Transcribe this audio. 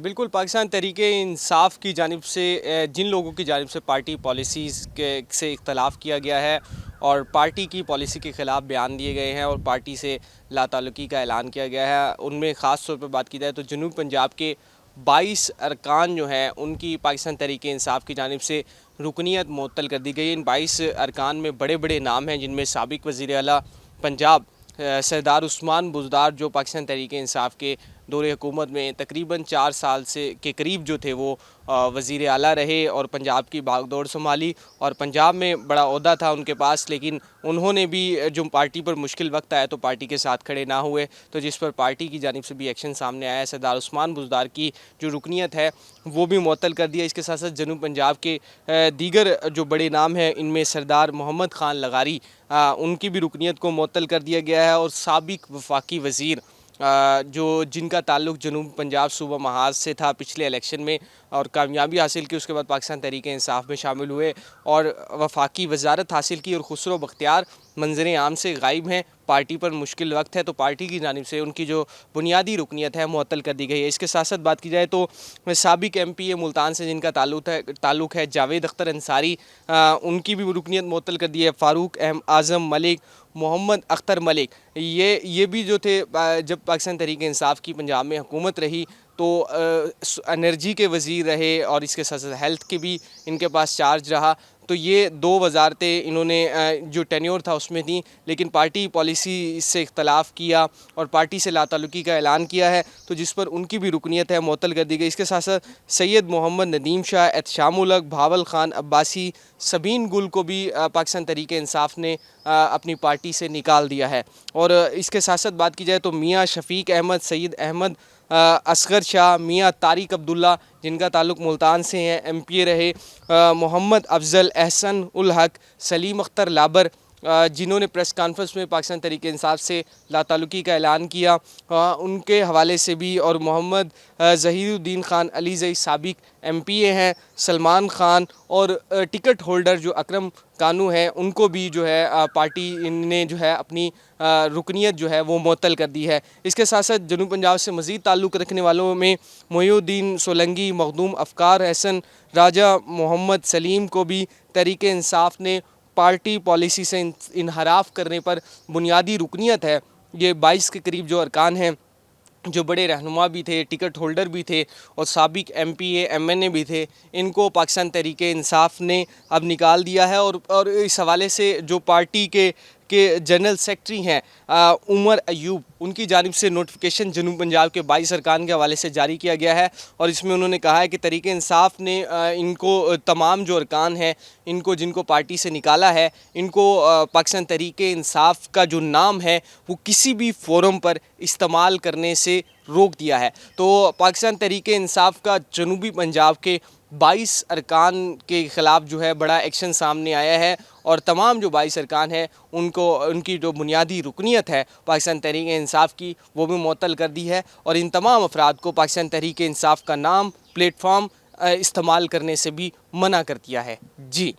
بالکل پاکستان تحریک انصاف کی جانب سے جن لوگوں کی جانب سے پارٹی پالیسیز سے اختلاف کیا گیا ہے اور پارٹی کی پالیسی کے خلاف بیان دیے گئے ہیں اور پارٹی سے لا تعلقی کا اعلان کیا گیا ہے، ان میں خاص طور پر بات کی جائے تو جنوب پنجاب کے 22 ارکان جو ہیں ان کی پاکستان تحریک انصاف کی جانب سے رکنیت معطل کر دی گئی۔ ان 22 ارکان میں بڑے بڑے نام ہیں، جن میں سابق وزیر اعلیٰ پنجاب سردار عثمان بزدار، جو پاکستان تحریک انصاف کے دور حکومت میں تقریباً 4 سال سے کے قریب جو تھے وہ وزیر اعلیٰ رہے اور پنجاب کی باغ دوڑ سنبھالی اور پنجاب میں بڑا عہدہ تھا ان کے پاس، لیکن انہوں نے بھی جو پارٹی پر مشکل وقت آیا تو پارٹی کے ساتھ کھڑے نہ ہوئے، تو جس پر پارٹی کی جانب سے بھی ایکشن سامنے آیا ہے۔ سردار عثمان بزدار کی جو رکنیت ہے وہ بھی معطل کر دیا۔ اس کے ساتھ ساتھ جنوب پنجاب کے دیگر جو بڑے نام ہیں ان میں سردار محمد خان لغاری، ان کی بھی رکنیت کو معطل کر دیا گیا ہے، اور سابق وفاقی وزیر جن کا تعلق جنوب پنجاب صوبہ محاذ سے تھا، پچھلے الیکشن میں اور کامیابی حاصل کی، اس کے بعد پاکستان تحریک انصاف میں شامل ہوئے اور وفاقی وزارت حاصل کی، اور خسرو بختیار منظر عام سے غائب ہیں۔ پارٹی پر مشکل وقت ہے تو پارٹی کی جانب سے ان کی جو بنیادی رکنیت ہے معطل کر دی گئی ہے۔ اس کے ساتھ ساتھ بات کی جائے تو سابق ایم پی اے ملتان سے جن کا تعلق ہے جاوید اختر انصاری، ان کی بھی رکنیت معطل کر دی ہے۔ فاروق اعظم ملک، محمد اختر ملک، یہ بھی جو تھے جب پاکستان تحریک انصاف کی پنجاب میں حکومت رہی تو انرجی کے وزیر رہے اور اس کے ساتھ ساتھ ہیلتھ کے بھی ان کے پاس چارج رہا، تو یہ 2 وزارتیں انہوں نے جو ٹینیور تھا اس میں تھیں، لیکن پارٹی پالیسی سے اختلاف کیا اور پارٹی سے لا تعلقی کا اعلان کیا ہے، تو جس پر ان کی بھی رکنیت ہے معطل کر دی گئی۔ اس کے ساتھ ساتھ سید محمد ندیم شاہ، احتشام الحق، بہاول خان عباسی، سبین گل کو بھی پاکستان تحریک انصاف نے اپنی پارٹی سے نکال دیا ہے۔ اور اس کے ساتھ ساتھ بات کی جائے تو میاں شفیق احمد، سید احمد اصغر شاہ، میاں طارق عبداللہ جن کا تعلق ملتان سے ہیں، ایم پی اے رہے، محمد افضل، احسن الحق، سلیم اختر لابر، جنہوں نے پریس کانفرنس میں پاکستان تحریک انصاف سے لا تعلقی کا اعلان کیا، ان کے حوالے سے بھی، اور محمد ظہیر الدین خان علی زئی سابق ایم پی اے ہیں، سلمان خان، اور ٹکٹ ہولڈر جو اکرم کانو ہیں، ان کو بھی جو ہے پارٹی نے جو ہے اپنی رکنیت جو ہے وہ معطل کر دی ہے۔ اس کے ساتھ ساتھ جنوب پنجاب سے مزید تعلق رکھنے والوں میں محی الدین سولنگی، مخدوم افکار احسن، راجہ محمد سلیم کو بھی تحریک انصاف نے پارٹی پالیسی سے انحراف کرنے پر بنیادی رکنیت ہے۔ یہ 22 کے قریب جو ارکان ہیں، جو بڑے رہنما بھی تھے، ٹکٹ ہولڈر بھی تھے اور سابق M P A M N A بھی تھے، ان کو پاکستان تحریک انصاف نے اب نکال دیا ہے، اور اس حوالے سے جو پارٹی کے جنرل سیکرٹری ہیں عمر ایوب، ان کی جانب سے نوٹیفیکیشن جنوب پنجاب کے 22 ارکان کے حوالے سے جاری کیا گیا ہے، اور اس میں انہوں نے کہا ہے کہ تحریک انصاف نے ان کو تمام جو ارکان ہیں جن کو پارٹی سے نکالا ہے، ان کو پاکستان تحریک انصاف کا جو نام ہے وہ کسی بھی فورم پر استعمال کرنے سے روک دیا ہے۔ تو پاکستان تحریک انصاف کا جنوبی پنجاب کے 22 ارکان کے خلاف جو ہے بڑا ایکشن سامنے آیا ہے، اور تمام جو 22 ارکان ہیں ان کی جو بنیادی رکنیت ہے پاکستان تحریک انصاف کی وہ بھی معطل کر دی ہے، اور ان تمام افراد کو پاکستان تحریک انصاف کا نام، پلیٹ فارم استعمال کرنے سے بھی منع کر دیا ہے۔ جی